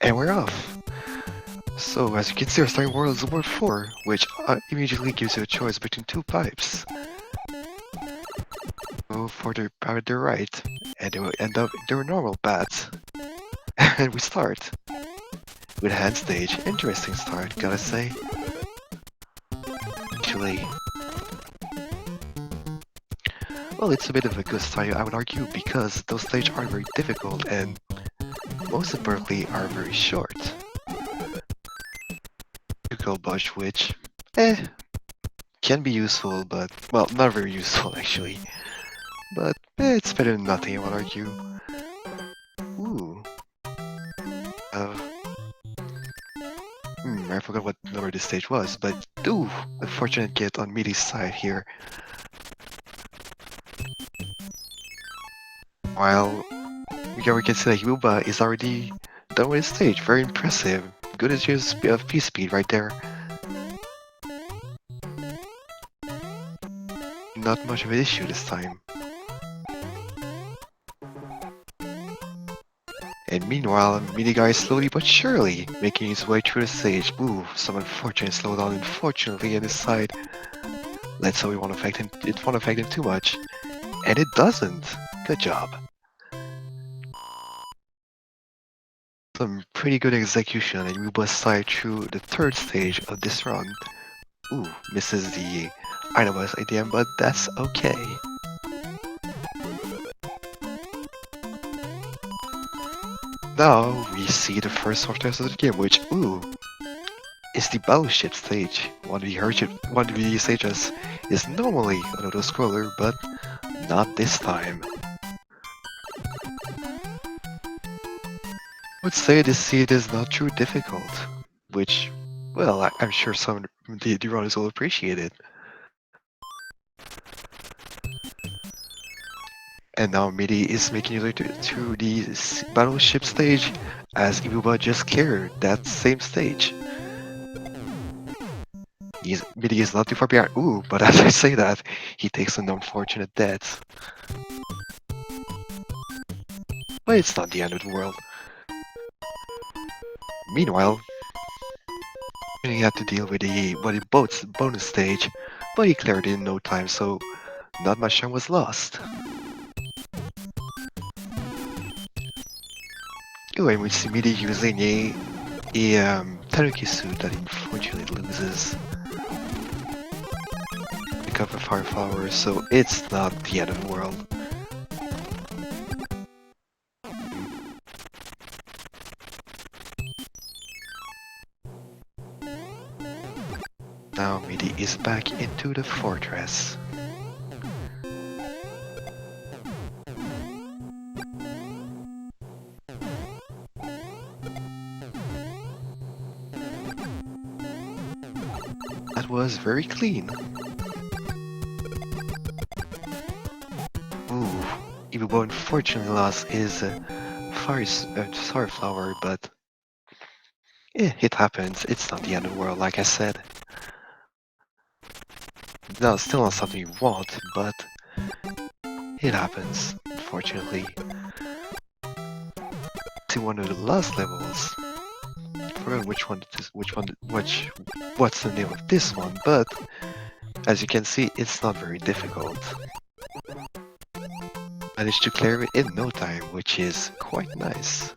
And we're off! So, as you can see, our starting world is World 4, which immediately gives you a choice between two pipes. Go for the power to the right, and they will end up in their normal paths. And we start with a hand stage. Interesting start, gotta say. Actually, well, it's a bit of a good start, I would argue, because those stages aren't very difficult and most importantly are very short. Difficult budge, which, can be useful, but, well, not very useful actually. But, it's better than nothing, I would argue. Ooh. I forgot what number this stage was, but, ooh, a fortunate get on Midi's side here. While we can see that ibuba is already done with his stage. Very impressive. Good as his P-speed right there. Not much of an issue this time. And meanwhile, MidiGuy is slowly but surely making his way through the stage. Ooh, some unfortunate slowdown, unfortunately, on his side. Let's hope it won't affect him too much. And it doesn't. Good job. Some pretty good execution on ibuba's side through the third stage of this run. Ooh, misses the itemized ATM, but that's okay. Now we see the first fortress of the game, which, ooh, is the battleship stage. One of the stages is normally an auto-scroller, but not this time. I would say this seed is not too difficult, which, well, I'm sure some the runners will appreciate it. And now Midi is making his way to the battleship stage, as ibuba just cleared that same stage. Midi is not too far behind. Ooh, but as I say that, he takes an unfortunate death. But it's not the end of the world. Meanwhile, he had to deal with the bonus stage, but he cleared it in no time, so not much time was lost. Anyway, we see Midi using a Tanuki suit that unfortunately loses the cup of fire flowers, so it's not the end of the world. Now Midi is back into the fortress. That was very clean. Ooh, ibuba unfortunately lost his fire flower, but it happens. It's not the end of the world, like I said. No, still not something you want, but it happens, unfortunately. To one of the last levels. I forgot what's the name of this one, but as you can see, it's not very difficult. Managed to clear it in no time, which is quite nice.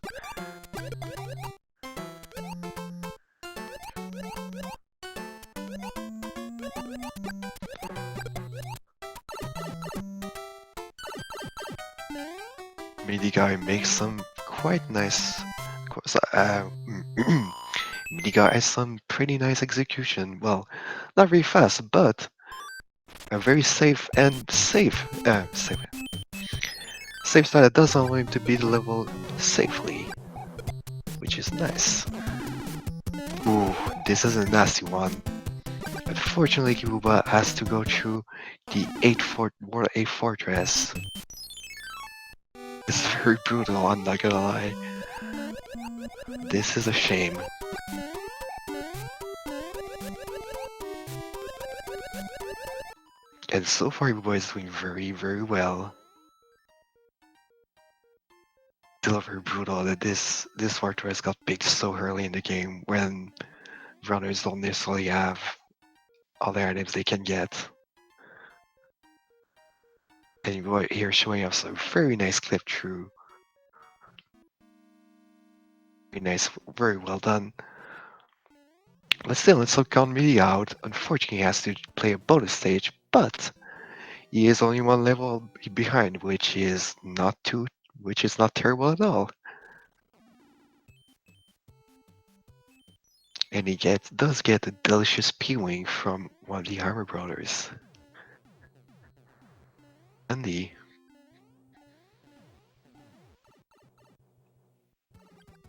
MidiGuy makes some quite nice. MidiGuy has some pretty nice execution. Well, not very fast, but a very safe style that does allow him to beat the level safely, which is nice. Ooh, this is a nasty one. Unfortunately, ibuba has to go through the World 8 fortress. It's very brutal, I'm not gonna lie. This is a shame. And so far, ibuba is doing very, very well. Still very brutal that this fortress got picked so early in the game when runners don't necessarily have all the items they can get. And we're here showing us a very nice clip through. Very nice, very well done. Let's look on Midi out. Unfortunately, he has to play a bonus stage, but he is only one level behind, which is not terrible at all. And he does get a delicious P-wing from one of the Armor Brothers. Andy.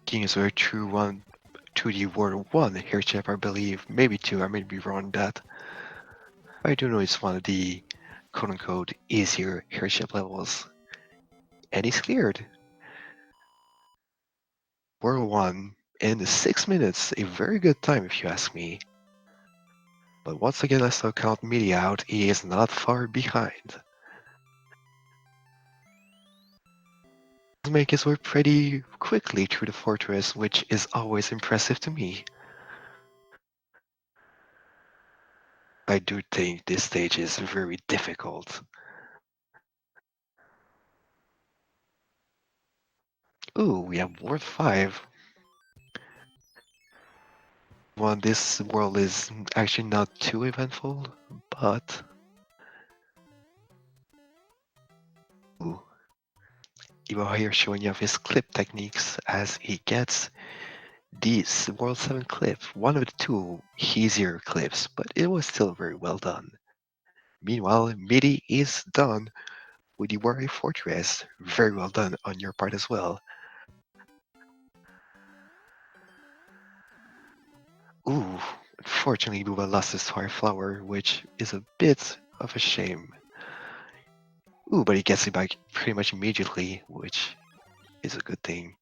Kings were true one to the World 1 airship, I believe. Maybe 2, I may be wrong on that. I do know it's one of the quote-unquote easier airship levels. And he's cleared. World 1 in 6 minutes, a very good time if you ask me. But once again, I still count Midi out, he is not far behind. He'll make his way pretty quickly through the fortress, which is always impressive to me. I do think this stage is very difficult. Ooh, we have World 5. Well, this world is actually not too eventful, but... Ooh. Ibo here showing off his clip techniques as he gets these World 7 clips, one of the two easier clips, but it was still very well done. Meanwhile, Midi is done with the Warrior Fortress. Very well done on your part as well. Ooh, unfortunately Booba lost his Fire Flower, which is a bit of a shame. Ooh, but he gets it back pretty much immediately, which is a good thing.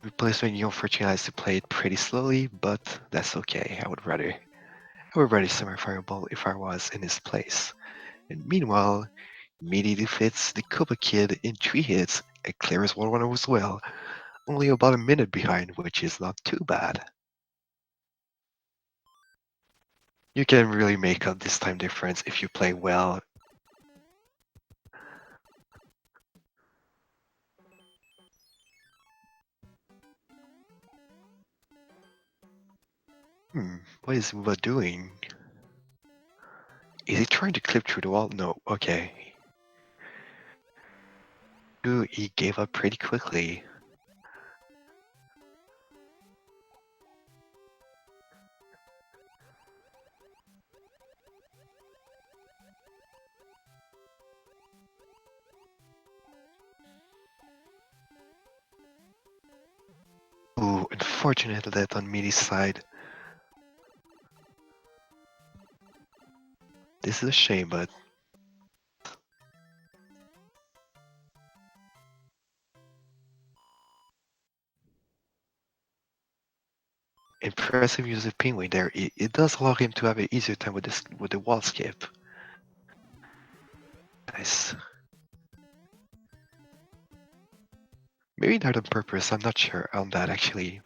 Replacement, you unfortunately has to play it pretty slowly, but that's okay. I would rather Summer Fireball if I was in his place. And meanwhile, Meaty defeats the Koopa Kid in 3 hits and clears 1-1 as well, only about a minute behind, which is not too bad. You can really make up this time difference if you play well. What is Uba doing? Is he trying to clip through the wall? No, okay. Ooh, he gave up pretty quickly. Ooh, unfortunate that on Meaty's side. This is a shame, but impressive use of Penguin there. It does allow him to have an easier time with the wall skip. Nice. Maybe not on purpose, I'm not sure on that actually.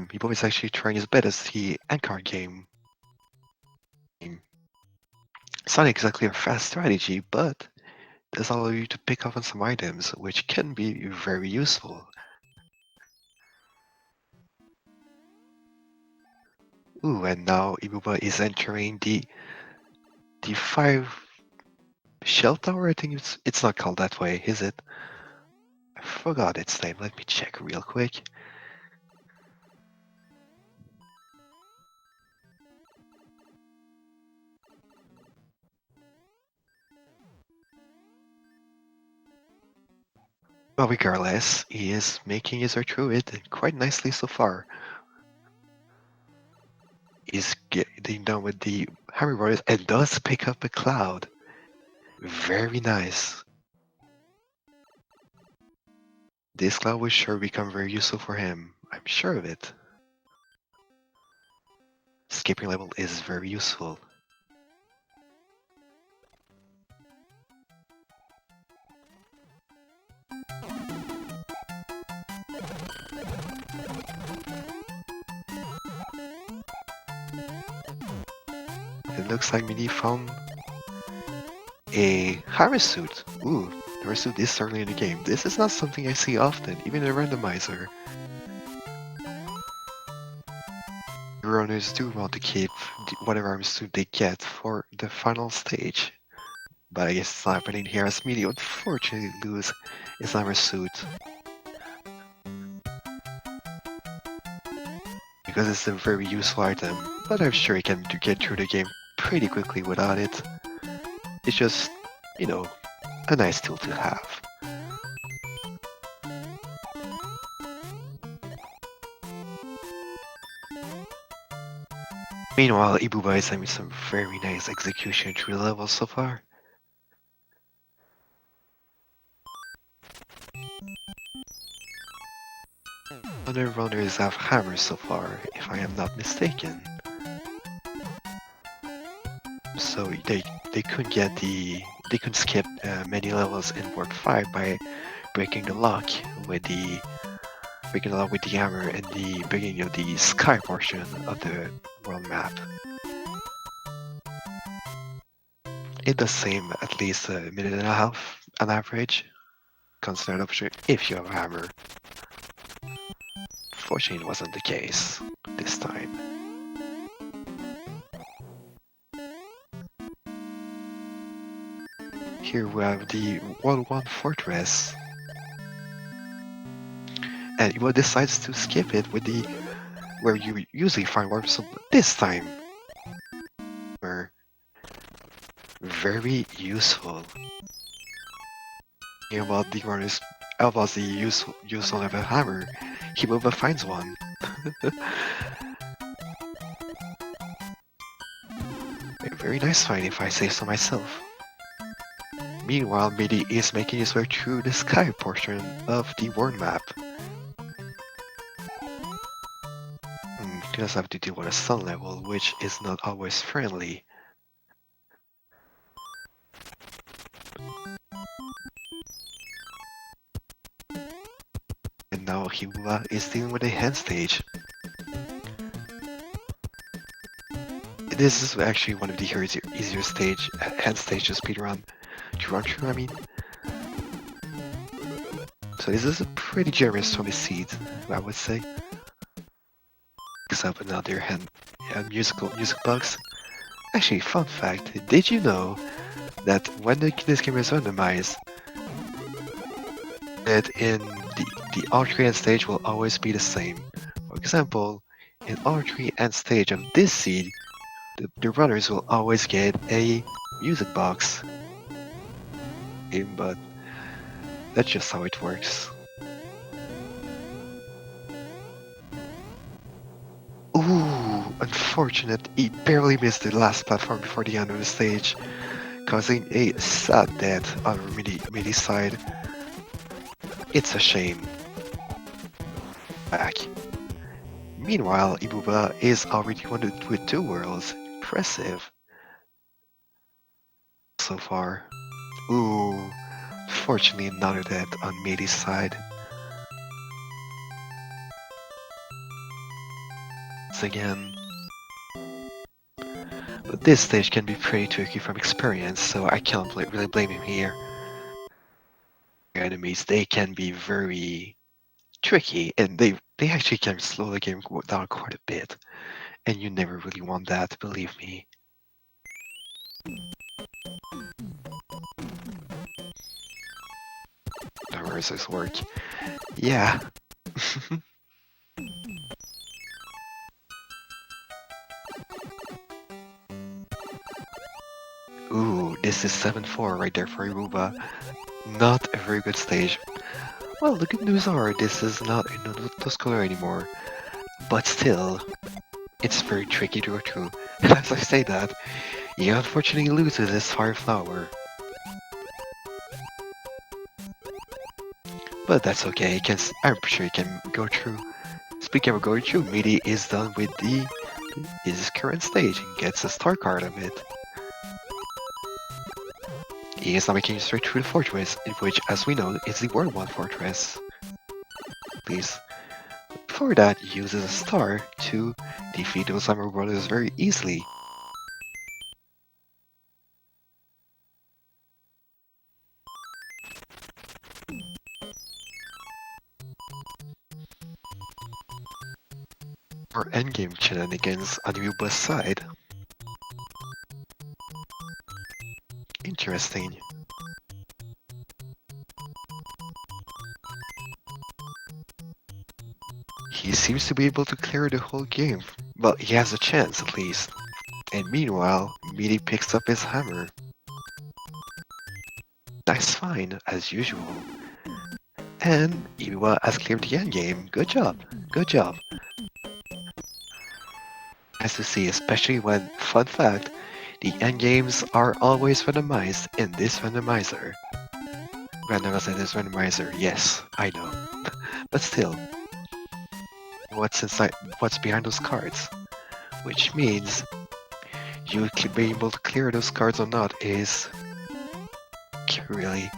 People is actually trying his best as the Anchor game. It's not exactly a fast strategy, but does allow you to pick up on some items, which can be very useful. Ooh, and now Ibuba is entering the 5 shell tower. I think it's not called that way, is it? I forgot its name. Let me check real quick. Well, regardless, he is making his way through it quite nicely so far. He's getting done with the Hammer Brothers and does pick up a cloud. Very nice. This cloud will sure become very useful for him. I'm sure of it. Skipping level is very useful. It looks like Mini found a hammer suit. Ooh, hammer suit is certainly in the game. This is not something I see often, even in a randomizer. Runners do want to keep whatever hammer suit they get for the final stage. But I guess it's not happening here as Midi unfortunately lose his hammer suit. Because it's a very useful item, but I'm sure he can get through the game pretty quickly without it. It's just, you know, a nice tool to have. Meanwhile, Ibuba is having some very nice execution through the levels so far. Other runners have hammers so far, if I am not mistaken. So they could get they could skip many levels in Warp 5 by breaking the lock with the hammer in the beginning of the sky portion of the world map. It does seem at least a minute and a half on average, considered option if you have a hammer. Fortunately, it wasn't the case this time. Here we have the World 1 Fortress. And Iwo decides to skip it with the where you usually find warps, but this time were very useful. About the runners, about the useful of a hammer, Ibuba finds one. A very nice find if I say so myself. Meanwhile, Midi is making his way through the sky portion of the world map. He does have to deal with a sun level, which is not always friendly. And now Ibuba is dealing with a hand stage. This is actually one of the easier hand stage to speedrun. To run through, I mean. So this is a pretty generous from his seed, I would say. Except another hand music bugs. Actually, fun fact, did you know that when this game is randomized, that in the archery end stage will always be the same? For example, in archery end stage of this seed, the runners will always get a music box. But that's just how it works. Ooh, unfortunate. He barely missed the last platform before the end of the stage, causing a sad death on Midi's side. It's a shame. Back. Meanwhile, Ibuba is already won with 2 worlds. Impressive. So far. Ooh, fortunately another death on Midi's side. Once again. But this stage can be pretty tricky from experience, so I can't really blame him here. Enemies, they can be very tricky, and they actually can slow the game down quite a bit. And you never really want that, believe me. How does this work? Yeah. Ooh, this is 7-4 right there for Ibuba. Not a very good stage. Well, the good news are this is not in Tuscolor anymore. But still, it's very tricky to go through. And as I say that, he unfortunately loses his Fire Flower. but that's okay. I'm sure he can go through. Speaking of going through, Midi is done with his current stage and gets a star card of it. He is now making straight through the fortress, in which, as we know, is the World 1 fortress. Please. Before that, he uses a star to defeat those Summer Brothers very easily. Or endgame shenanigans on ibuba7 side. Interesting. He seems to be able to clear the whole game. Well, he has a chance at least. And meanwhile, Midi picks up his hammer. That's fine, as usual. And ibuba has cleared the endgame. Good job. Good job. Nice to see, especially when, fun fact, the endgames are always randomized in this randomizer. Randomized in this randomizer, yes, I know. But still, what's behind those cards? Which means you can be able to clear those cards or not is really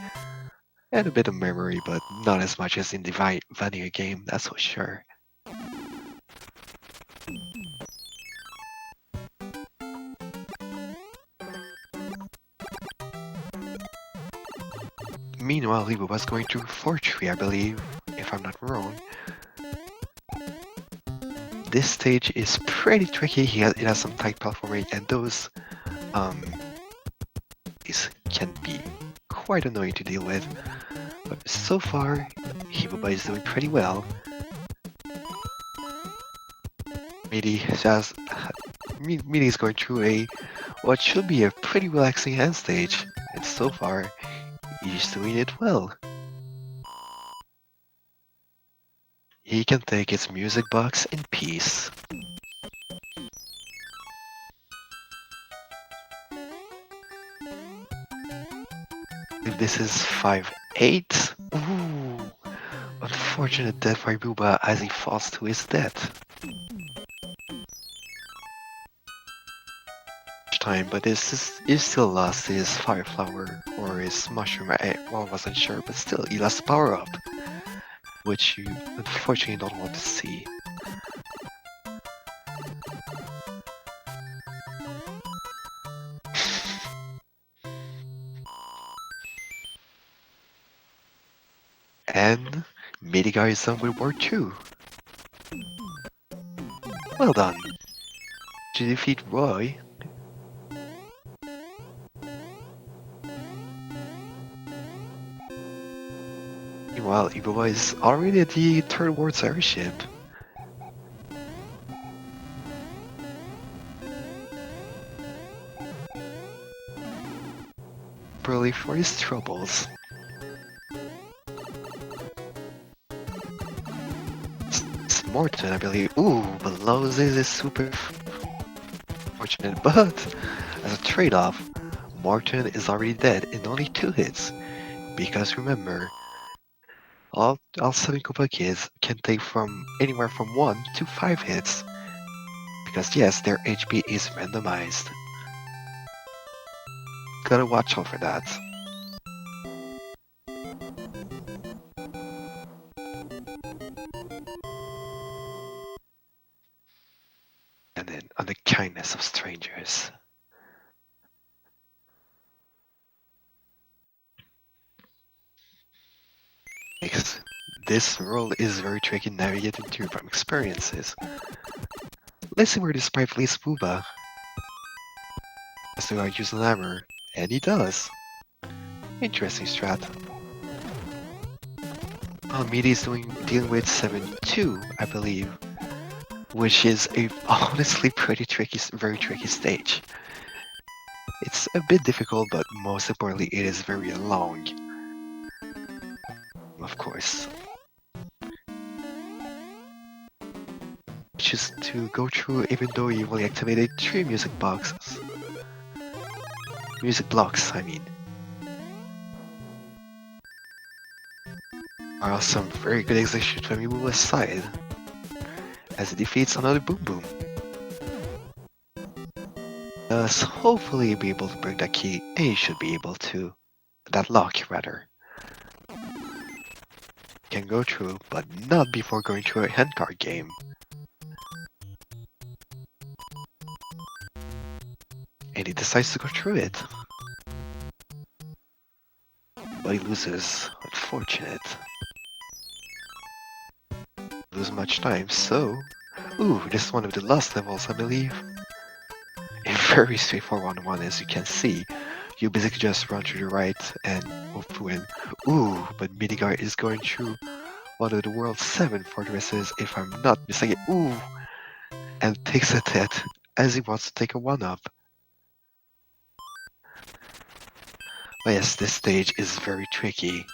and a bit of memory, but not as much as in the vanilla game, that's for sure. Meanwhile, Libo was going through Fortree, I believe, if I'm not wrong. This stage is pretty tricky. It has some tight platforming, and those can be quite annoying to deal with. But so far, ibuba is doing pretty well. Midi is going through what should be a pretty relaxing end stage, and so far, he's doing it well. He can take his music box in peace. If this is 5-8, ooh, unfortunate death for ibuba as he falls to his death. Time, but he still lost his fire flower or his mushroom. I wasn't sure, but still, he lost power up, which you unfortunately don't want to see. And MidiGuy is done with War 2. Well done. To defeat Roy. Meanwhile, ibuba is already at the third world's airship. Probably for his troubles. It's Morton, I believe. Ooh, but Lowe's is super fortunate, but as a trade-off, Morton is already dead in only 2 hits. Because remember, all 7 Koopa kids can take from anywhere from 1 to 5 hits. Because yes, their HP is randomized. Gotta watch out for that. And then on the kindness of strangers. This world is very tricky navigating through from experiences. Let's see where this sprite leads ibuba. As to I use an hammer, and he does. Interesting strat. Midi is dealing with 7-2, I believe, which is a honestly very tricky stage. It's a bit difficult, but most importantly, it is very long. Of course. Just to go through, even though you only activated 3 music blocks, I mean. are some very good execution from ibuba's side, as it defeats another Boom Boom. Thus, hopefully you'll be able to break that key, and you should be able to. That lock, rather. Can go through, but not before going through a handcard game. And he decides to go through it. But he loses. Unfortunate. Lose much time, so... Ooh, this is one of the last levels, I believe. A very straightforward one, as you can see. You basically just run to the right and move through it. Ooh, but MidiGuy is going through one of the world's 7 fortresses, if I'm not mistaken. Ooh! And takes a hit, as he wants to take a 1-up. But yes, this stage is very tricky.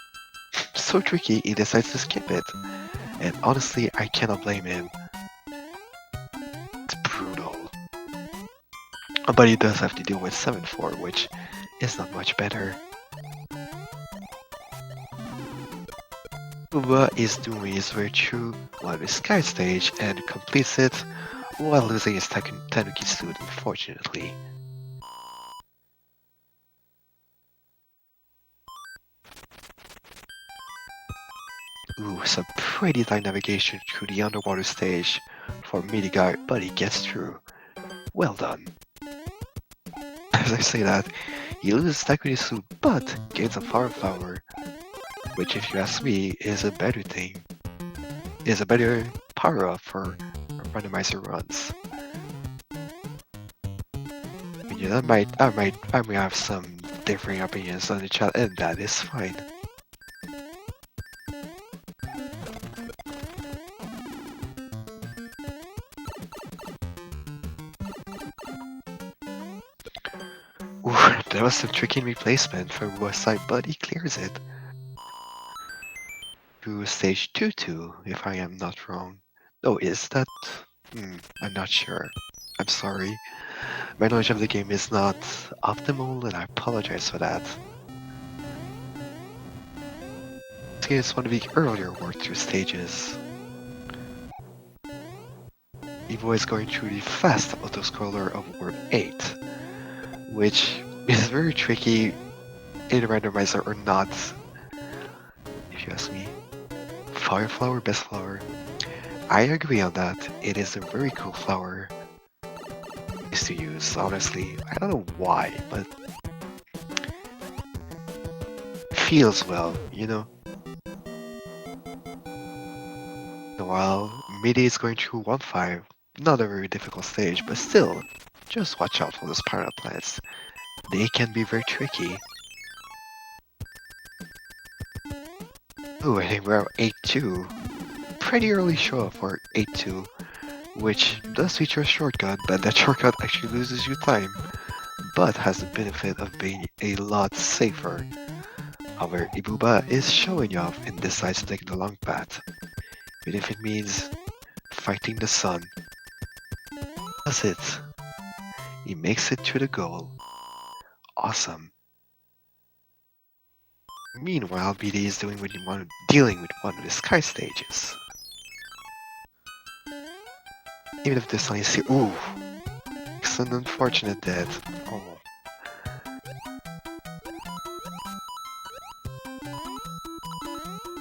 So tricky, he decides to skip it. And honestly, I cannot blame him. It's brutal. But he does have to deal with 7-4, which is not much better. Ibuba is doing his way through one of his sky stage and completes it while losing his Tanuki suit, unfortunately. Ooh, some pretty tight navigation through the underwater stage for MidiGuy, but he gets through. Well done. As I say that, he loses Tanuki suit but gains a Flower, which if you ask me is a better thing. Is a better power-up for Randomizer runs. You know, I might have some differing opinions on the chat, and that is fine. Ooh, that was some tricky replacement from West Side, but he clears it. To stage 2-2, if I am not wrong. Oh, is that? I'm not sure. I'm sorry. My knowledge of the game is not optimal, and I apologize for that. This game is one of the earlier walkthrough stages. Evo is going through the fast autoscroller of Warp 8, which is very tricky in Randomizer or not, if you ask me. Fire flower, best flower. I agree on that. It is a very cool flower to use, honestly. I don't know why, but feels well, you know? While Midi is going through 1-5, not a very difficult stage, but still, just watch out for those piranha plants. They can be very tricky. Ooh, I think we're at 8-2. Pretty early show up for 8-2, which does feature a shortcut, but that shortcut actually loses you time, but has the benefit of being a lot safer. However, Ibuba is showing off and decides to take the long path, even if it means fighting the sun. Does it? He makes it to the goal. Awesome. Meanwhile, BD is dealing with one of the sky stages. Even if this line is here, ooh, it's an unfortunate death. Oh.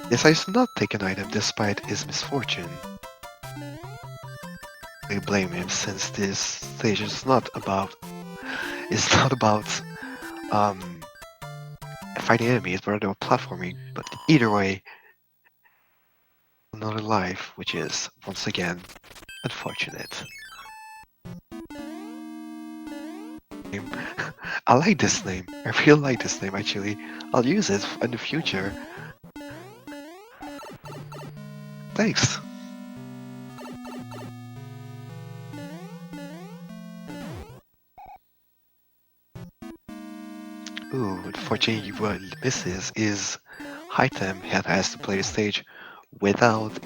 Decides to not take an item despite his misfortune. I blame him since this stage is not about fighting enemies, but rather platforming. But either way, another life, which is once again unfortunate. I like this name. I really like this name actually. I'll use it in the future. Thanks. Ooh, unfortunately what misses is item and has to play the stage without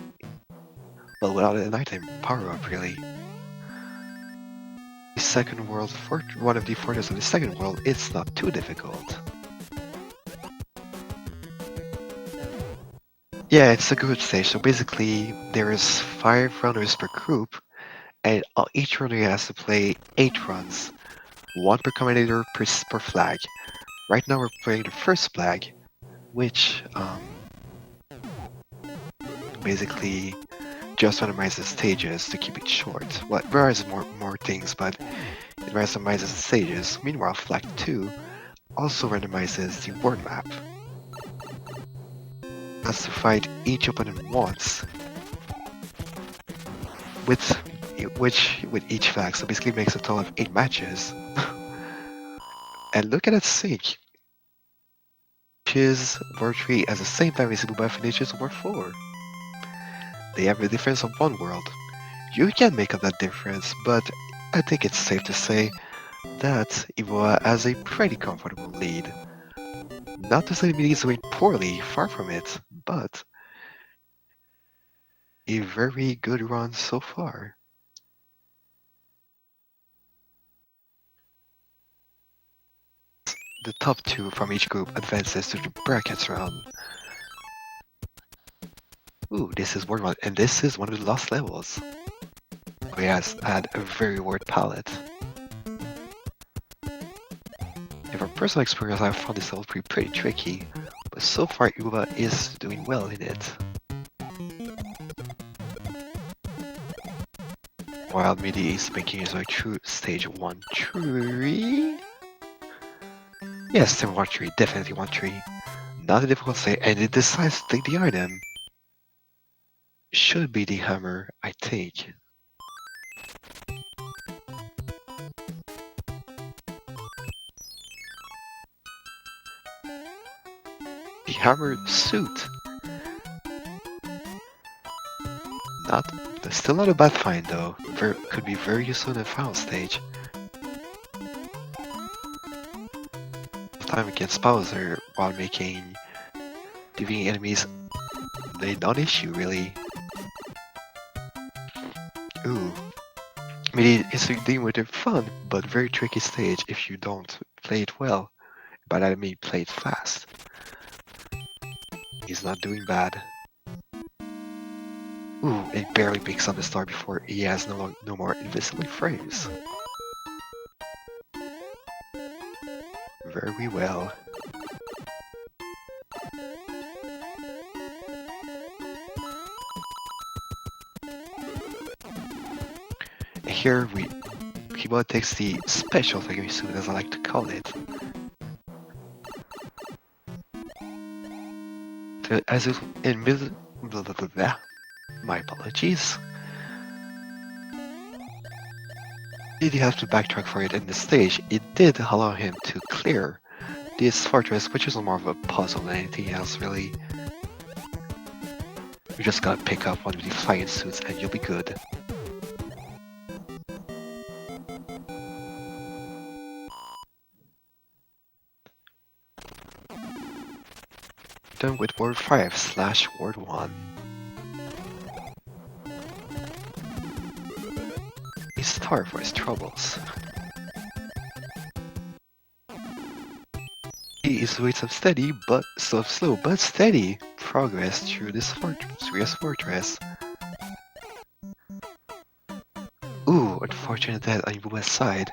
an item power-up really. The second world, one of the fortresses of the second world, it's not too difficult. Yeah, it's a group stage. So basically, there is 5 runners per group, and each runner has to play 8 runs, 1 per commentator per flag. Right now, we're playing the first flag, which basically just randomizes stages to keep it short. Well, it randomizes more things, but it randomizes the stages. Meanwhile, flag 2 also randomizes the board map. That's to fight each opponent once, with each flag, so basically makes a total of 8 matches. And look at that sync. Finishes War 3 at the same time as ibuba finishes War 4. They have a difference of 1 world. You can make up that difference, but I think it's safe to say that ibuba has a pretty comfortable lead. Not to say the media is doing poorly, far from it, but a very good run so far. The top 2 from each group advances to the brackets round. Ooh, this is World 1, and this is one of the lost levels. He has had a very word palette. And from personal experience, I've found this level to be pretty tricky, but so far ibuba is doing well in it. While Midi is making his way through stage 1 tree. Yes, Tim 1 tree, definitely 1 tree. Not a difficult stage, and it decides to take the item. Should be the hammer, I think. The hammer suit. Still not a bad find though. Could be very useful in the final stage. Time against Bowser while making defeating enemies a non-issue really. Ooh. I mean, it's dealing with a fun but very tricky stage if you don't play it well. By that I mean play it fast. He's not doing bad. Ooh, it barely picks up the star before he has no more invisible frames. Very well. Here ibuba takes the special Takemi suit, as I like to call it. As if in my apologies. Did he have to backtrack for it in the stage? It did allow him to clear this fortress, which is more of a puzzle than anything else, really. You just gotta pick up one of the flying suits and you'll be good. Done with Ward 5/Ward 1. A star for his troubles. He is doing some slow but steady progress through this fortress. Ooh, unfortunate death on ibuba's side.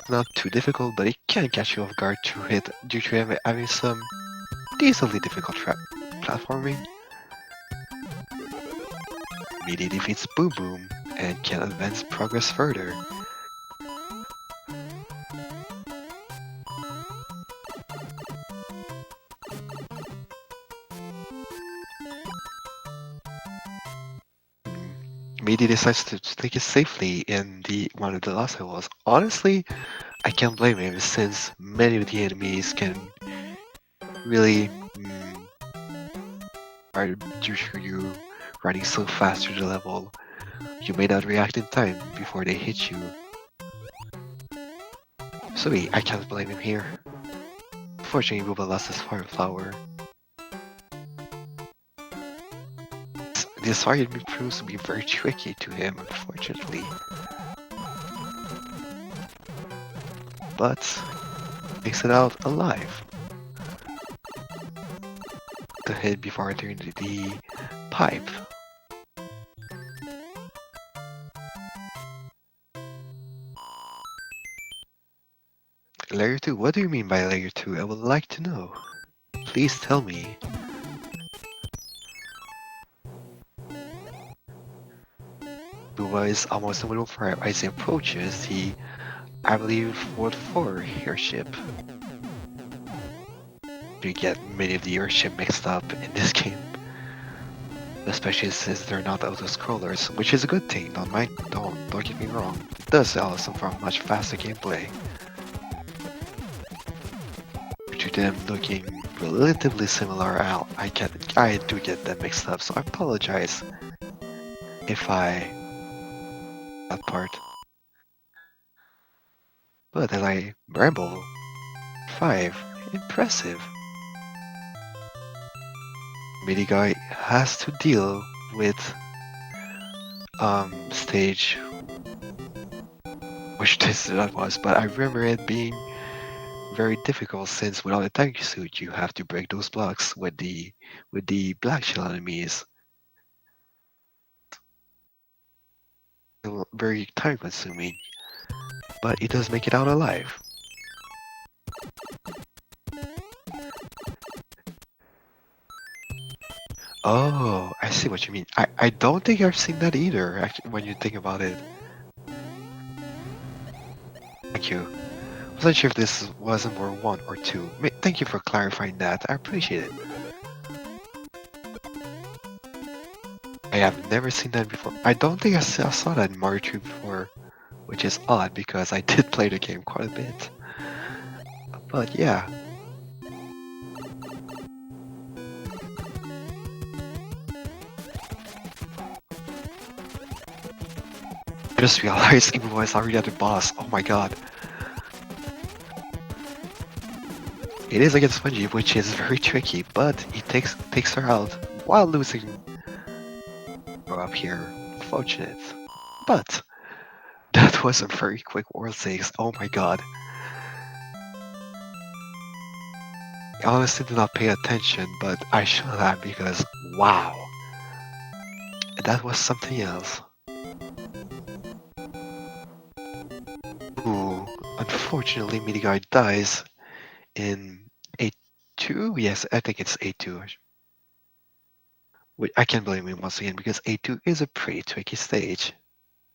Not too difficult, but it can catch you off guard to hit due to him having some decently difficult platforming. Midi defeats Boom Boom and can advance progress further. Midi decides to take it safely in one of the last levels. Honestly, I can't blame him since many of the enemies can really are due to you running so fast through the level. You may not react in time before they hit you. So I can't blame him here. Unfortunately, ibuba lost his fire flower. This argument proves to be very tricky to him, unfortunately. But makes it out alive. to hit before entering the pipe. Layer 2? What do you mean by layer 2? I would like to know. Please tell me. Ibuba is almost a little far as he approaches the, I believe, World 4 airship. You get many of the airship mixed up in this game. Especially since they're not auto-scrollers, which is a good thing, don't get me wrong. It does allow some for much faster gameplay. To them looking relatively similar, I do get them mixed up, so I apologize if that part. But then I ramble. 5. Impressive. MidiGuy has to deal with stage which that was, but I remember it being very difficult since without a tank suit you have to break those blocks with the black shell enemies. Very time consuming, but it does make it out alive. Oh, I see what you mean. I don't think I've seen that either, actually, when you think about it. Thank you. I wasn't sure if this was in World 1 or 2. Thank you for clarifying that. I appreciate it. I have never seen that before. I don't think I saw that in Mario 2 before, which is odd because I did play the game quite a bit. But yeah. I just realized Ibuba is already at the boss. Oh my god. It is against Spongy, which is very tricky, but he takes her out while losing her up here. Fortunate. But that was a very quick World 6. Oh my god. I honestly did not pay attention, but I should have because wow. That was something else. Ooh, unfortunately MidiGuy dies in 8-2? Yes, I think it's 8-2. I can't blame him once again because 8-2 is a pretty tricky stage.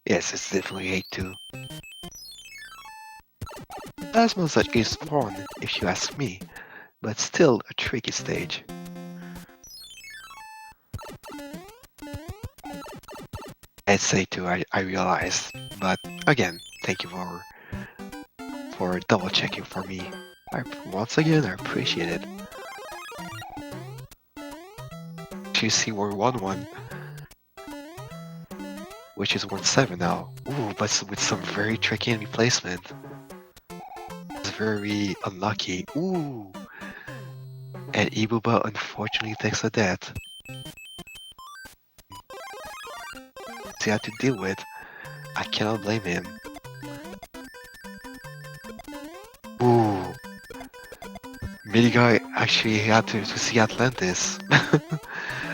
Yes, it's definitely 8-2. As much as is fun, if you ask me, but still a tricky stage. It's 8-2, I realized, but again, thank you for double checking for me. Once again, I appreciate it. You see we're 1-1, which is 1-7 now. Ooh, but with some very tricky enemy placement. It's very unlucky. Ooh, and Ibuba unfortunately takes a death. He had to deal with. I cannot blame him. Ooh, MidiGuy actually had to see Atlantis.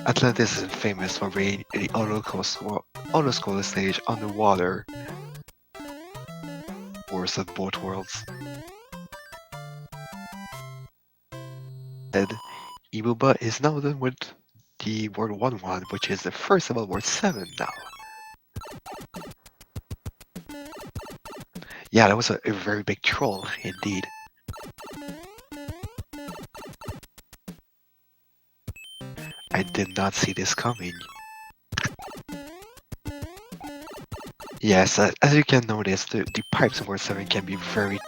Atlantis is famous for being the auto-scroller stage underwater. Worst of both worlds. And Ibuba is now done with the World 1-1, which is the first about World 7 now. Yeah, that was a very big troll, indeed. I did not see this coming. Yes, as you can notice, the pipes in World 7 can be very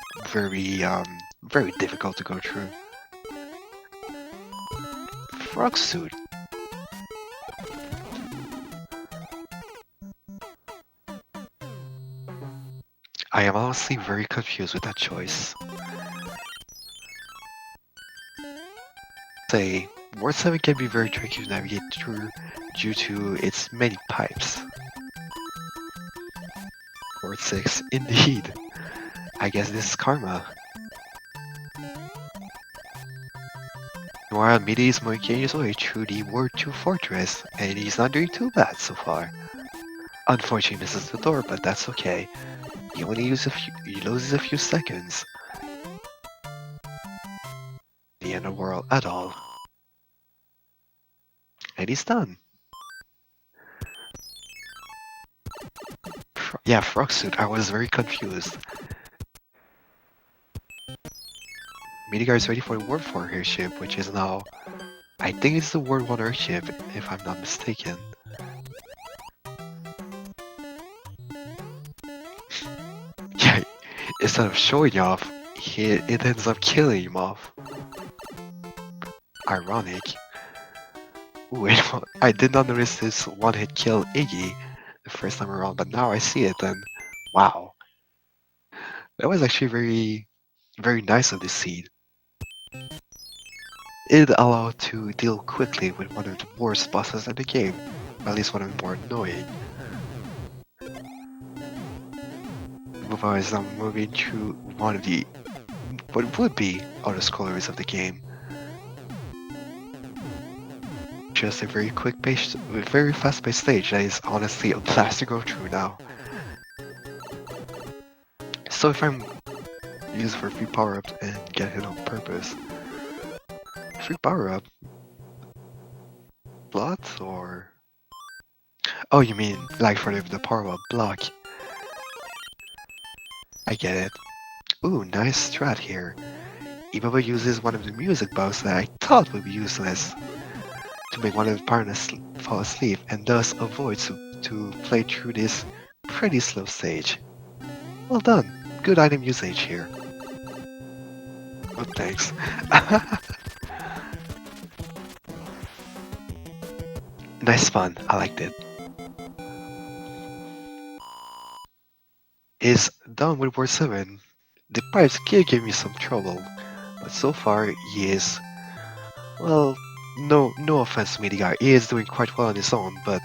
difficult to go through. Frog suit. I am honestly very confused with that choice. Say, World 7 can be very tricky to navigate through due to its many pipes. World 6, indeed. I guess this is karma. Meanwhile, Midi is making his way through the Ward 2 fortress, and he's not doing too bad so far. Unfortunately, misses the door, but that's okay. He only loses a few seconds. The end of the world at all. And he's done. Yeah, frog suit, I was very confused. MidiGuy is ready for the Ward 4 airship, which is now... I think it's the Ward 1 airship, if I'm not mistaken. Yeah, instead of showing off, it ends up killing him off. Ironic. Ooh, I did not notice this one-hit kill Iggy the first time around, but now I see it and wow. That was actually very nice of this seed. It allowed to deal quickly with one of the worst bosses in the game, at least one of the more annoying. Before is now moving through one of the what would be auto-scrollers of the game. Just a very quick pace, very fast-paced stage that is honestly a blast to go through now. So if I'm used for free power-ups and get hit on purpose, free power-up, blood or? Oh, you mean like for the power-up block? I get it. Ooh, nice strat here. ibuba uses one of the music bugs that I thought would be useless to make one of the partners fall asleep and thus avoids to play through this pretty slow stage. Well done. Good item usage here. Oh, thanks. Nice fun. I liked it. Is done with Ward 7. The pipes gave me some trouble, but so far he is, well, no offense to MidiGuy, he is doing quite well on his own, but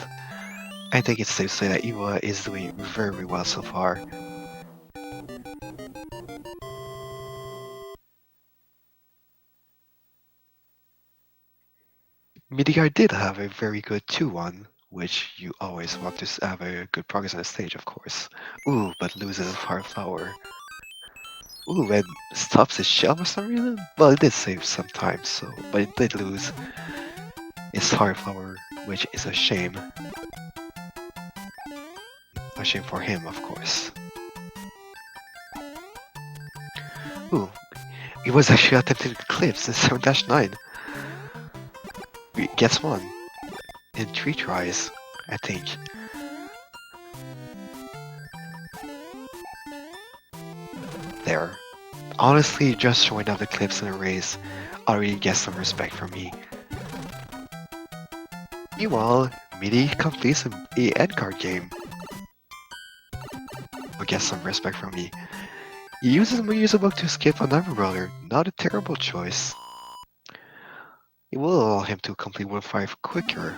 I think it's safe to say that Iwa is doing very well so far. MidiGuy did have a very good 2-1, which you always want to have a good progress on the stage, of course. Ooh, but loses a Fire Flower. Ooh, and stops his shell for some reason? Well, it did save sometimes, so, but it did lose its Fire Flower, which is a shame. A shame for him, of course. Ooh, he was actually attempting clips in 7-9. He gets one in 3 tries, I think. There. Honestly, just showing off the clips in a race already gets some respect from me. Meanwhile, Midi completes an end card game. Will get some respect from me. He uses a book to skip another brother, not a terrible choice. It will allow him to complete World 5 quicker.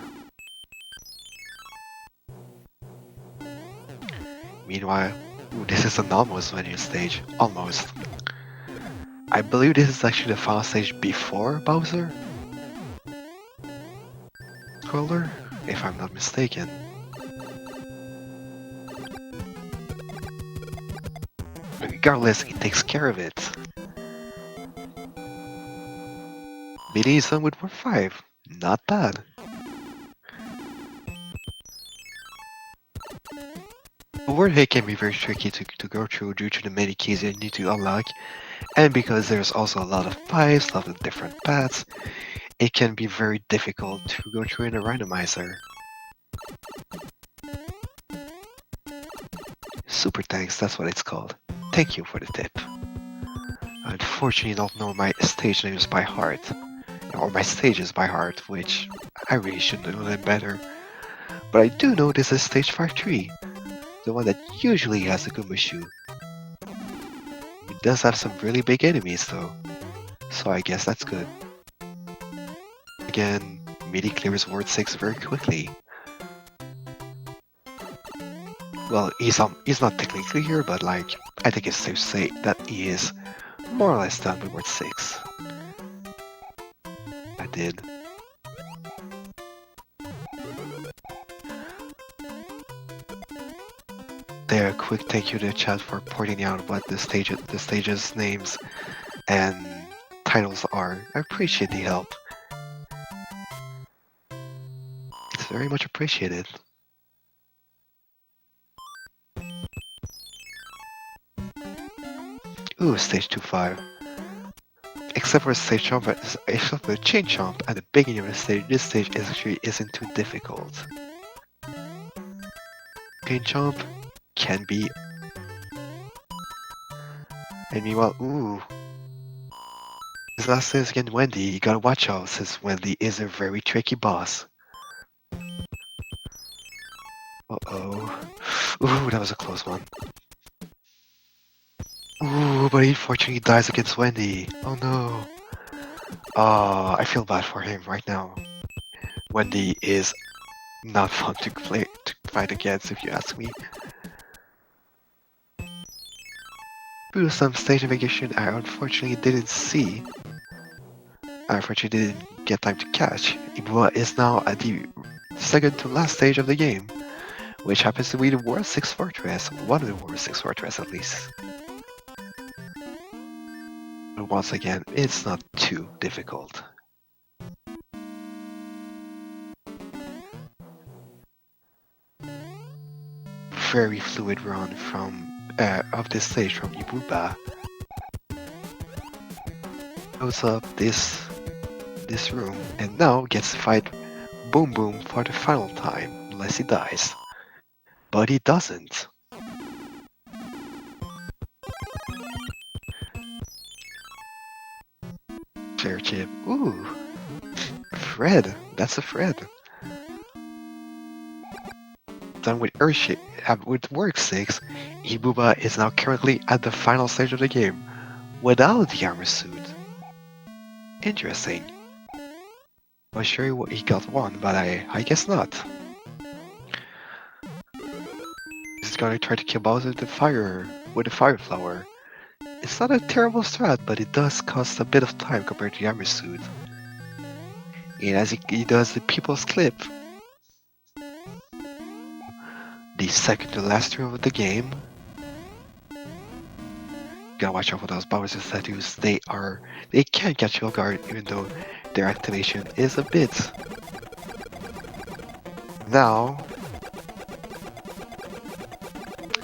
Meanwhile, ooh, this is an almost winning stage. Almost. I believe this is actually the final stage before Bowser? Scroller, if I'm not mistaken. Regardless, he takes care of it. Midi is done with Ward 5. Not bad. The Ward hit can be very tricky to go through due to the many keys you need to unlock, and because there's also a lot of pipes, a lot of different paths, it can be very difficult to go through in a randomizer. Super thanks, that's what it's called. Thank you for the tip. I unfortunately don't know my stage names by heart, or my stages by heart, which I really should know them better. But I do know this is stage 5-3, the one that usually has a Goomba shoe. It does have some really big enemies though, so I guess that's good. Again, Midi clears Ward 6 very quickly. Well, he's not technically here, but like, I think it's safe to say that he is more or less done with Ward 6. I did. There, quick thank you to chat for pointing out what the stage's names and titles are. I appreciate the help. It's very much appreciated. Ooh, stage 2-5. Except for stage jump, except for the chain jump at the beginning of the stage, this stage actually isn't too difficult. Chain jump can be. And meanwhile, ooh. This last stage against Wendy, you gotta watch out since Wendy is a very tricky boss. Uh-oh. Ooh, that was a close one. Ooh, but he unfortunately dies against Wendy. Oh no. Oh, I feel bad for him right now. Wendy is not fun to fight against, if you ask me. Due to some stage navigation I unfortunately didn't see. I unfortunately didn't get time to catch. Ibuba is now at the second to last stage of the game, which happens to be the World 6 Fortress, one of the World 6 Fortress at least. But once again, it's not too difficult. Very fluid run from of this stage from Ibuba. Goes up this room and now gets to fight Boom Boom for the final time, unless he dies. But he doesn't. Fair chip. Ooh. Fred. That's a Fred. Done with Earthship, with Work 6, Ibuba is now currently at the final stage of the game, without the armor suit. Interesting. I'm sure he got one, but I guess not. He's gonna try to kill Bowser with the fire flower. It's not a terrible strat, but it does cost a bit of time compared to the armor suit. And as he does the people's clip, the second to last room of the game. Gotta watch out for those Bowser statues. They can't catch you off guard, even though their activation is a bit. Now,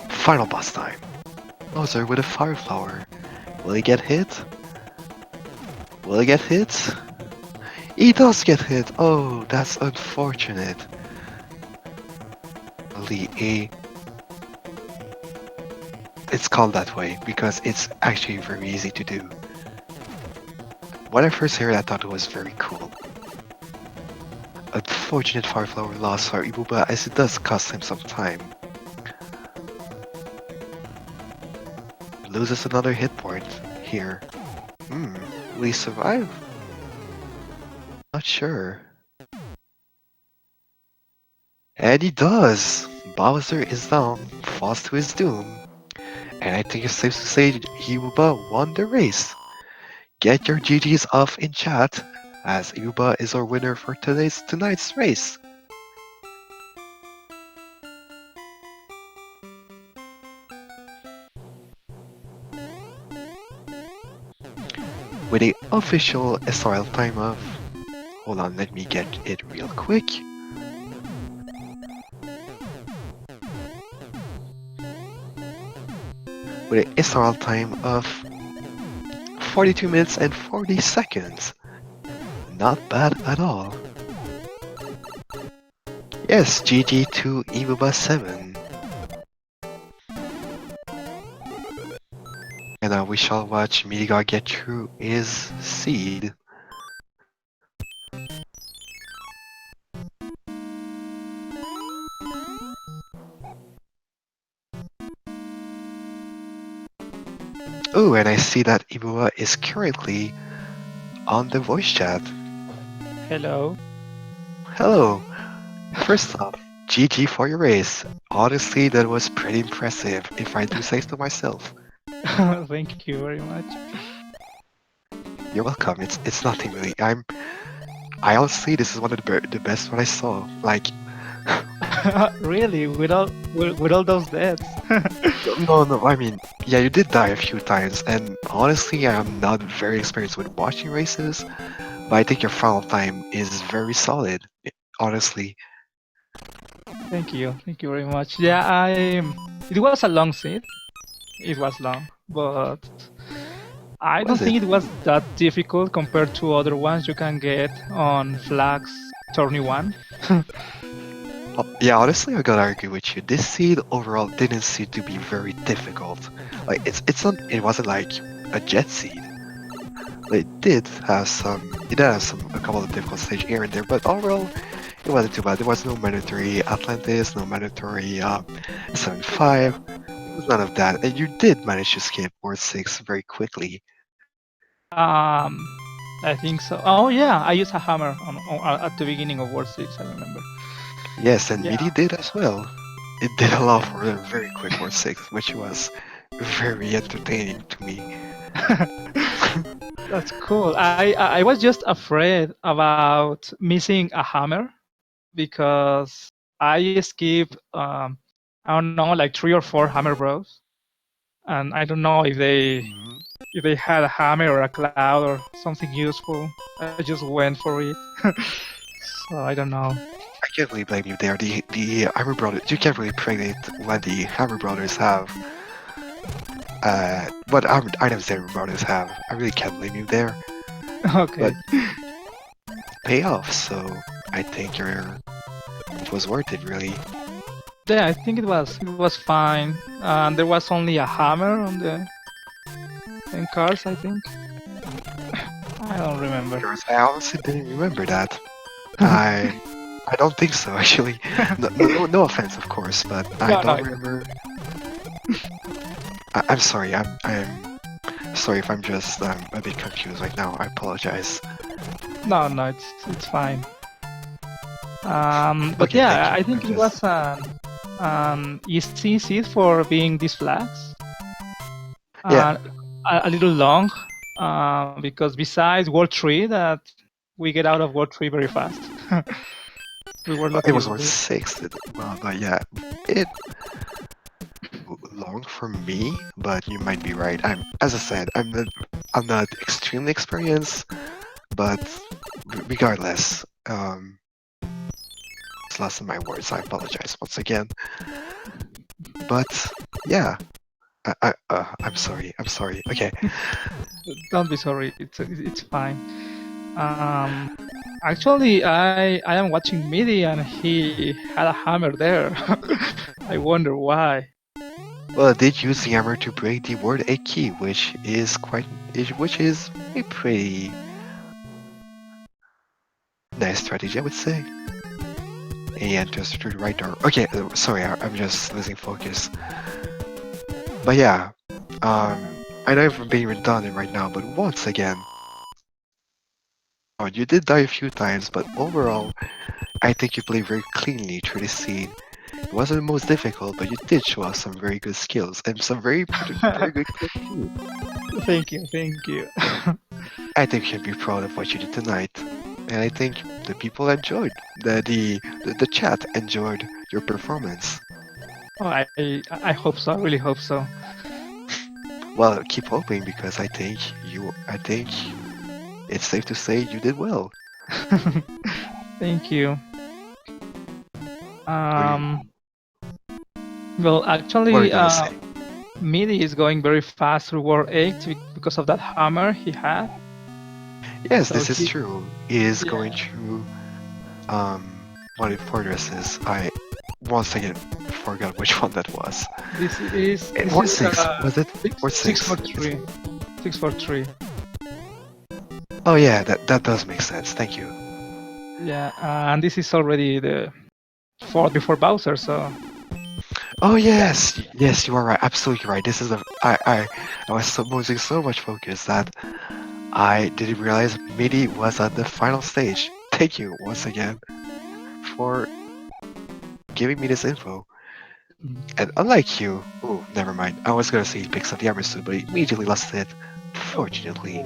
final boss time. Bowser with a fire flower. Will he get hit? Will he get hit? He does get hit. Oh, that's unfortunate. It's called that way because it's actually very easy to do. When I first heard it, I thought it was very cool. Unfortunate fire flower loss for Ibuba, as it does cost him some time. Loses another hit point here. Will he survive? Not sure. And he does! Bowser is down, falls to his doom. And I think it's safe to say Ibuba won the race. Get your GGs off in chat, as Ibuba is our winner for tonight's race. With the official SRL time of... Hold on, let me get it real quick. With an SRL time of 42 minutes and 40 seconds. Not bad at all. Yes, GG to ibuba7. And now we shall watch MidiGuy get through his seed. Oh, and I see that Ibuba is currently on the voice chat. Hello. Hello. First off, GG for your race. Honestly, that was pretty impressive, if I do say so myself. Thank you very much. You're welcome. It's nothing really. I honestly, this is one of the best one I saw. Like, Really? With all those deaths? no, I mean, yeah, you did die a few times, and honestly, I'm not very experienced with watching races, but I think your final time is very solid, honestly. Thank you very much. Yeah, it was a long seat. It was long, but I don't Was it? think it was that difficult compared to other ones you can get on Flags Tourney 1. Yeah, honestly, I gotta argue with you. This seed overall didn't seem to be very difficult. Like, it wasn't like a jet seed. It did have a couple of difficult stage here and there, but overall, it wasn't too bad. There was no mandatory Atlantis, no mandatory 7-5. There was none of that, and you did manage to skip Ward 6 very quickly. Um, I think so. Oh yeah, I used a hammer at the beginning of War 6. I remember. Yes, and Yeah. MIDI did as well. It did allow for a very quick Ward 6, which was very entertaining to me. That's cool. I was just afraid about missing a hammer because I skipped I don't know, like 3 or 4 hammer bros, and I don't know Mhm. if they had a hammer or a cloud or something useful. I just went for it. So I don't know. I can't really blame you there. The Hammer Brothers, you can't really predict what the Hammer Brothers have. What items the Hammer Brothers have. I really can't blame you there. Okay. But payoff, so I think it was worth it, really. Yeah, I think it was fine. There was only a hammer on the in cars, I think. I don't remember. I honestly didn't remember that. I don't think so, actually. No offense, of course, but I No, don't no, remember. I'm sorry. I'm sorry if I'm just a bit confused right now. I apologize. no, it's fine. But Okay, thank yeah, you. I think it was an easy seat for being these flags. Yeah, A little long, because besides World 3, that we get out of World 3 very fast. We were it lucky was with on it. 6th. Well, but yeah, it long for me, but you might be right. As I said, I'm not extremely experienced, but regardless, it's lost in my words. I apologize once again. But yeah, I'm sorry. I'm sorry. Okay. Don't be sorry. It's fine. Um, Actually, I am watching MIDI and he had a hammer there. I wonder why. Well, it did use the hammer to break the word A key, which is a pretty nice strategy, I would say. He enters through the right door. Okay, sorry, I'm just losing focus. But yeah, I know I'm being redundant right now, but once again, oh, you did die a few times, but overall, I think you played very cleanly through this scene. It wasn't the most difficult, but you did show us some very good skills and some very good skills too. Thank you, thank you. I think you can be proud of what you did tonight, and I think the people enjoyed the chat enjoyed your performance. Oh, I hope so. I really hope so. Well, keep hoping because I think it's safe to say you did well. Thank you. What Well, are you actually, gonna say? MIDI is going very fast through War 8 because of that hammer he had. Yes, So this is true. He is going yeah, through one of the fortresses. I once again forgot which one that was. this Ward is 6, was it? Ward 6 6. for 3. 6 for 3. Oh yeah, that does make sense. Thank you. Yeah, and this is already the fort before Bowser, so Oh yes, yes, you are right. Absolutely right. This is I was losing so much focus that I didn't realize MIDI was at the final stage. Thank you once again for giving me this info. And unlike you, oh, never mind. I was gonna say he picks up the Yamasu, but he immediately lost it. Fortunately.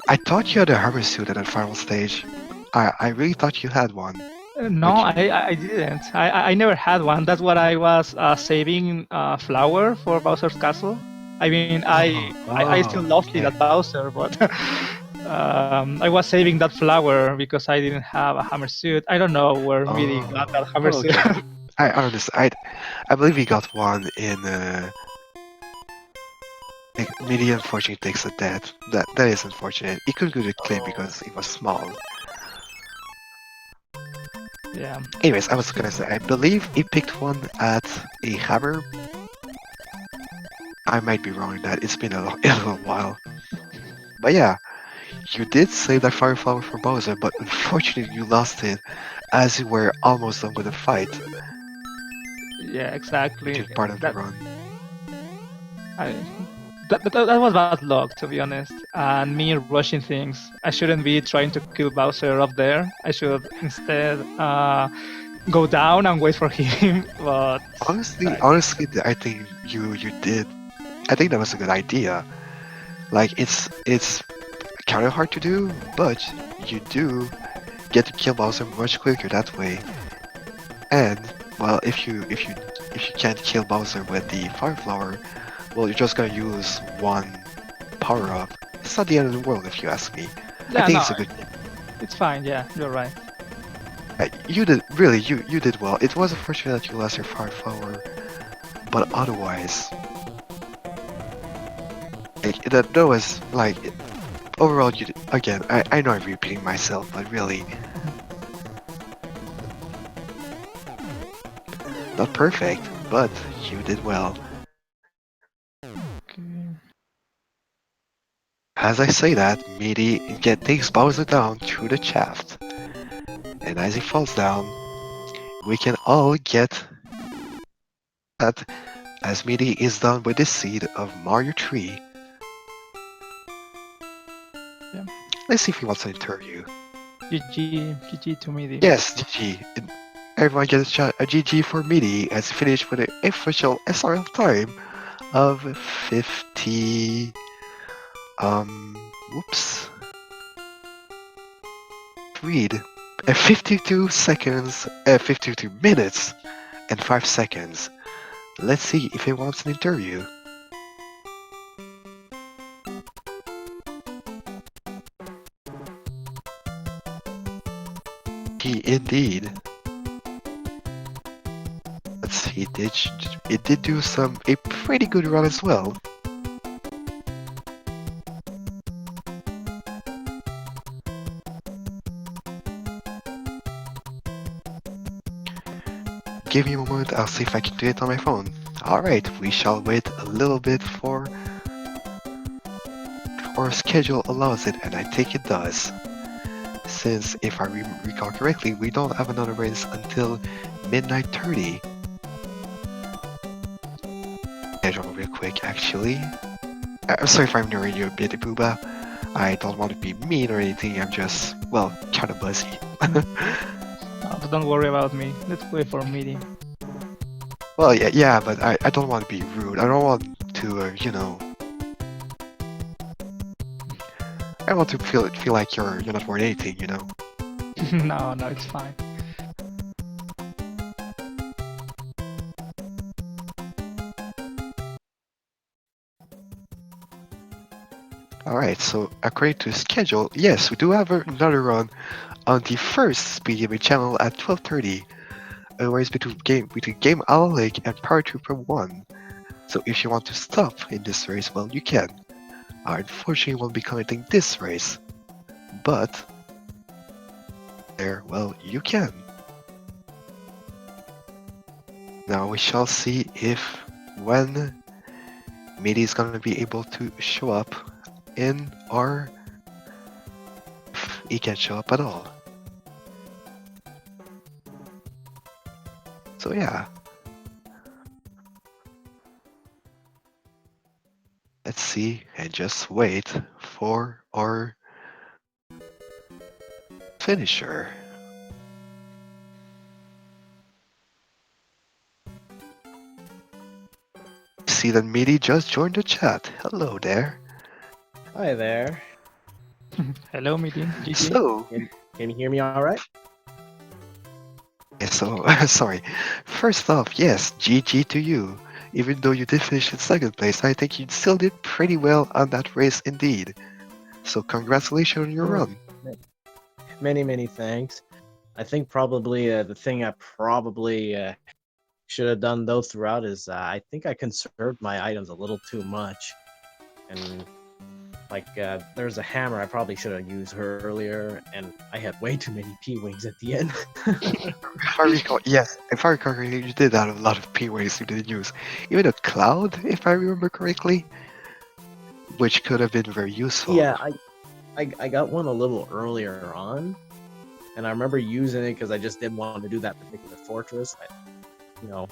I thought you had a hammer suit at that final stage. I really thought you had one. No, But you, I didn't. I never had one. That's what I was saving flour for Bowser's castle. I mean, I still lost it okay. at Bowser, but I was saving that flour because I didn't have a hammer suit. I don't know where MIDI got that hammer suit. Okay. I understand. I believe he got one in Midi unfortunately takes a death. That is unfortunate. He couldn't go to claim because he was small. Yeah. Anyways, I was gonna say I believe he picked one at a hammer. I might be wrong in that. It's been a little while. But yeah, you did save that fire flower for Bowser, but unfortunately you lost it as you were almost done with the fight, Yeah, which exactly. is part of the That run. I that was bad luck, to be honest. And me rushing things. I shouldn't be trying to kill Bowser up there. I should instead go down and wait for him. But Honestly, I think you did. I think that was a good idea. Like it's kind of hard to do, but you do get to kill Bowser much quicker that way. And well, if you can't kill Bowser with the Fire Flower, well, you're just gonna use one power up. It's not the end of the world if you ask me. I yeah, think no, it's a good. it's fine. Yeah, you're right. You did really you did well. It was unfortunate that you lost your Fire Flower, but otherwise, like, that was like overall you did, again. I know I'm repeating myself, but really not perfect, but you did well. Okay. As I say that, takes Bowser down through the shaft, and as he falls down, we can all get that as Midi is done with the seed of Mario 3. Yeah. Let's see if he wants an interview. GG to me. Yes, GG. Everyone gets a GG for Midi as he finished with an official SRL time of 50. Whoops. Read. 52 seconds, 52 minutes and 5 seconds. Let's see if he wants an interview. He indeed. Let's see, it did do a pretty good run as well. Give me a moment, I'll see if I can do it on my phone. Alright, we shall wait a little bit for our schedule allows it, and I think it does. Since, if I recall correctly, we don't have another race until midnight 30. Schedule real quick, actually. I'm sorry if I'm narrating you a bit, Booba. I don't want to be mean or anything, I'm just, well, kind of buzzy. But don't worry about me. Let's wait for meeting. Well, yeah, but I don't want to be rude. I don't want to, I want to feel like you're not worth anything, you know. No, it's fine. Alright, so according to schedule, yes, we do have another run on the first Speed Gaming channel at 12:30. A race between Game Owl Lake and Power Trooper 1. So if you want to stop in this race, well, you can. I unfortunately won't be commenting this race, but well, you can. Now we shall see when Midi is gonna be able to show up in or if he can show up at all. So yeah. Let's see and just wait for our finisher. See that Midi just joined the chat. Hello there. Hi there. Hello, meeting. GG. So, Can you hear me all right? yeah, so sorry. First off, yes, GG to you. Even though you did finish in second place, I think you still did pretty well on that race indeed. So congratulations on your Mm, run. many thanks. I think probably the thing I probably should have done though throughout is I think I conserved my items a little too much, and like there's a hammer I probably should have used her earlier, and I had way too many P wings at the end. If I recall, yes, if I recall correctly, you did have a lot of P-ways you didn't use. Even a cloud, if I remember correctly, which could have been very useful. Yeah, I got one a little earlier on, and I remember using it because I just didn't want to do that particular fortress. You know,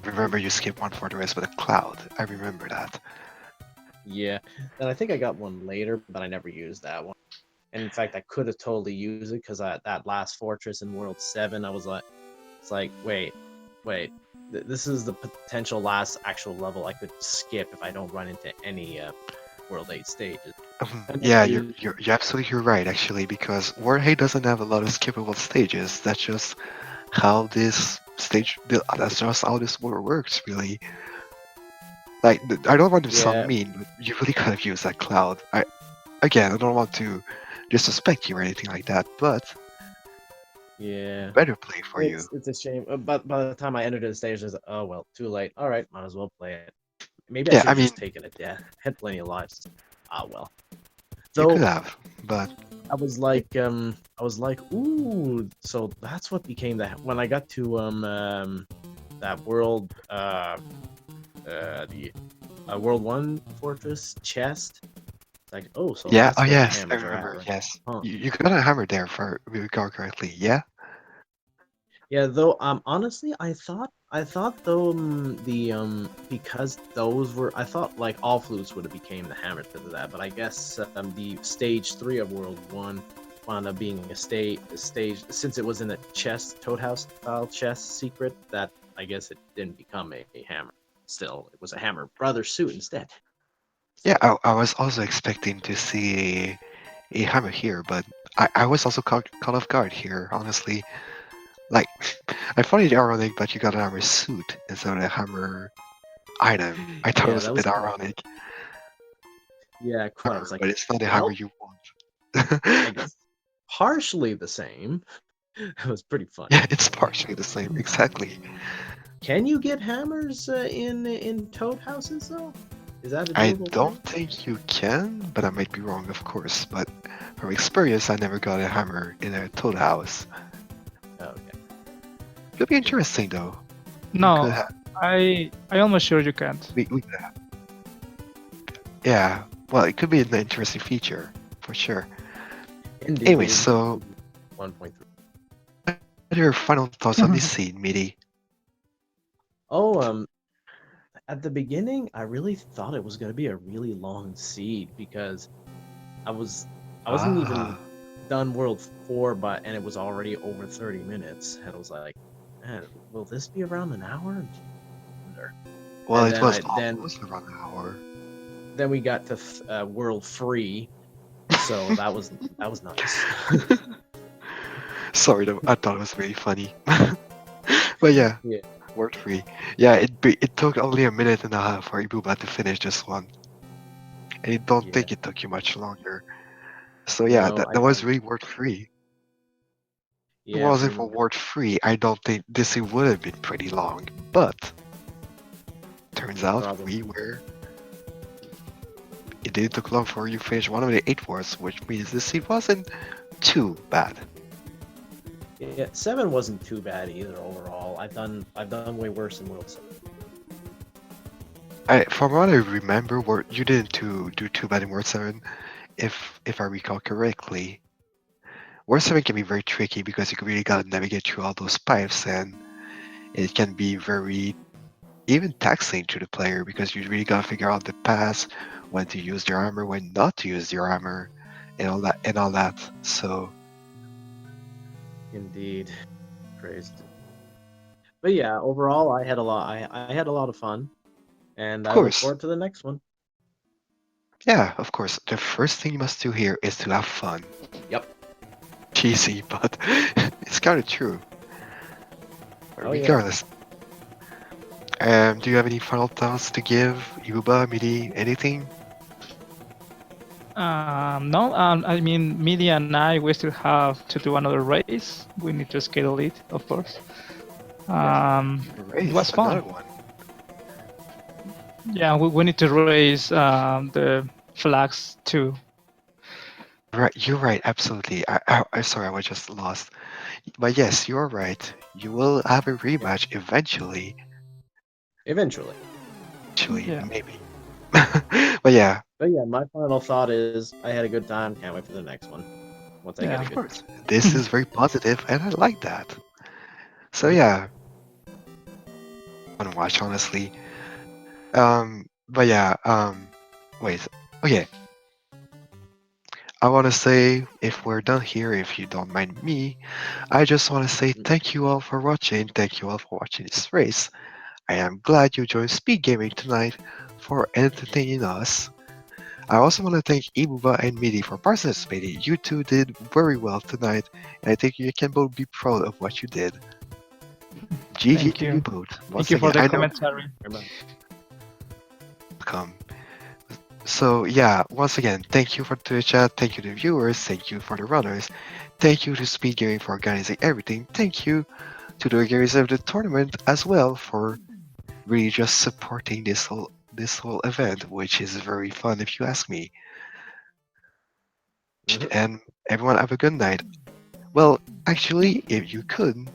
Remember you skipped one for the rest with a cloud. I remember that. yeah. And I think I got one later, but I never used that one. And in fact, I could have totally used it because that last fortress in World 7, I was like, it's like, wait, this is the potential last actual level I could skip if I don't run into any World 8 stages. And Yeah, I you're absolutely right actually, because Warhead doesn't have a lot of skippable stages. That's just how this that's just how this world works really. Like I don't want to sound yeah, mean, but you really could have used that cloud. I don't want to disrespect you or anything like that, but yeah. better play for you. It's a shame. But by the time I entered the stage, I was like, oh well, too late. All right, might as well play it. Maybe I Yeah, should I have mean, just taken a death. Had plenty of lives. Ah well. you could Though have, but I was like, ooh, so that's what became that when I got to that world the World 1 fortress chest. It's like, oh, so yeah, that's oh where the yes, I hammers are at, remember. right? Yes, Huh. you got a hammer there, if I recall correctly. Yeah. Yeah, though honestly I thought though the because those were I thought like all flutes would have became the hammer because of that, but I guess the stage 3 of World 1 wound up being a stage since it was in a chest Toad House style chest secret that I guess it didn't become a hammer. Still, it was a hammer brother suit instead. Yeah, I was also expecting to see a hammer here, but I was also caught off guard here, honestly. Like, I find it ironic, but you got a hammer suit instead of a hammer item. I thought it Yeah, was a that bit was ironic. yeah, quite. I was like, But it's not the hammer well, you want. I guess partially the same. It was pretty funny. Yeah, it's partially the same, exactly. Can you get hammers in toad houses though? Is that a I doable don't thing? think you can, but I might be wrong, of course. But from experience, I never got a hammer in a toad house. Oh, okay. It'll be interesting, though. We could No, have. I almost sure you can't. We could have. Yeah. Well, it could be an interesting feature for sure. Anyway, Indeed. so 1.3. what are your final thoughts on this scene, Midi? Oh, at the beginning, I really thought it was gonna be a really long seed because I was I wasn't even Ah. done World 4, but and it was already over 30 minutes, and I was like, man, will this be around an hour? Well, And it then was I almost around an hour. then we got to World Free, so that was nice. Sorry, though, I thought it was really funny. But yeah, Yeah, word free. Yeah, it took only a minute and a half for ibuba to finish this one, and I don't yeah. think it took you much longer. So yeah, No, that was really word free. If it yeah, wasn't pretty for much. word free, I don't think this scene would have been pretty long. But turns out Probably. we were. It didn't took long for you to finish one of the 8 words, which means this scene wasn't too bad. Yeah, 7 wasn't too bad either overall. I've done way worse in World 7. From what I remember, you didn't do too bad in Word 7, if I recall correctly. Word 7 can be very tricky because you really gotta navigate through all those pipes, and it can be very even taxing to the player because you really gotta figure out the pass, when to use your armor, when not to use your armor, and all that. So Indeed, crazy. But yeah, overall, I had a lot of fun, and of I look course, forward to the next one. Yeah, of course. The first thing you must do here is to have fun. Yep. Cheesy, but it's kind of true. Oh, yeah. Regardless. Do you have any final thoughts to give? Ibuba, Midi, anything? No, I mean, Media and I, we still have to do another race. We need to schedule it, of course. It was Another fun. one. Yeah, we need to raise the flags too. Right, you're right, absolutely. I'm sorry, I was just lost. But yes, you're right. You will have a rematch eventually. Eventually. Actually, Yeah. maybe. But yeah, But yeah, my final thought is I had a good time. Can't wait for the next one. Once I get Yeah. a of good course. This is very positive, and I like that. So Mhm. yeah, fun watch, honestly. But yeah, wait. Okay, I want to say, if we're done here, if you don't mind me, I just want to say thank you all for watching. Thank you all for watching this race. I am glad you joined Speed Gaming tonight for entertaining us. I also want to thank Ibuba and Midi for participating. You two did very well tonight, and I think you can both be proud of what you did. GG Thank to you you. both. Thank Once you for again, the I know. commentary. Very much. Welcome. So yeah, once again, thank you for the chat, thank you to the viewers, thank you for the runners, thank you to Speed Gaming for organizing everything, thank you to the organizers of the tournament as well for really just supporting this whole event, which is very fun if you ask me. Mhm. And everyone have a good night. Well, actually, if you could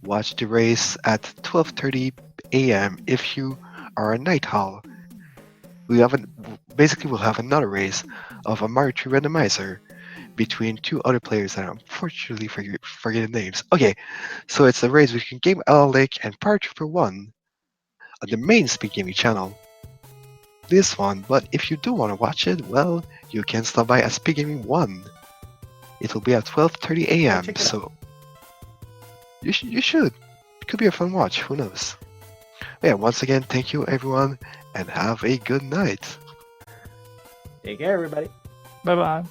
watch the race at 12:30 a.m. if you are a night owl. We have basically we'll have another race of a Mario 3 randomizer between two other players that I unfortunately forget the names. Okay, so it's a race between Game Alec and Power Trooper 1 on the main Speed Gaming channel. This one, but if you do want to watch it, well, you can stop by at Speed Gaming 1. It will be at 12:30 Yeah, a.m. check it out. So you should. It could be a fun watch. Who knows? But yeah, once again, thank you everyone, and have a good night. Take care, everybody. Bye bye.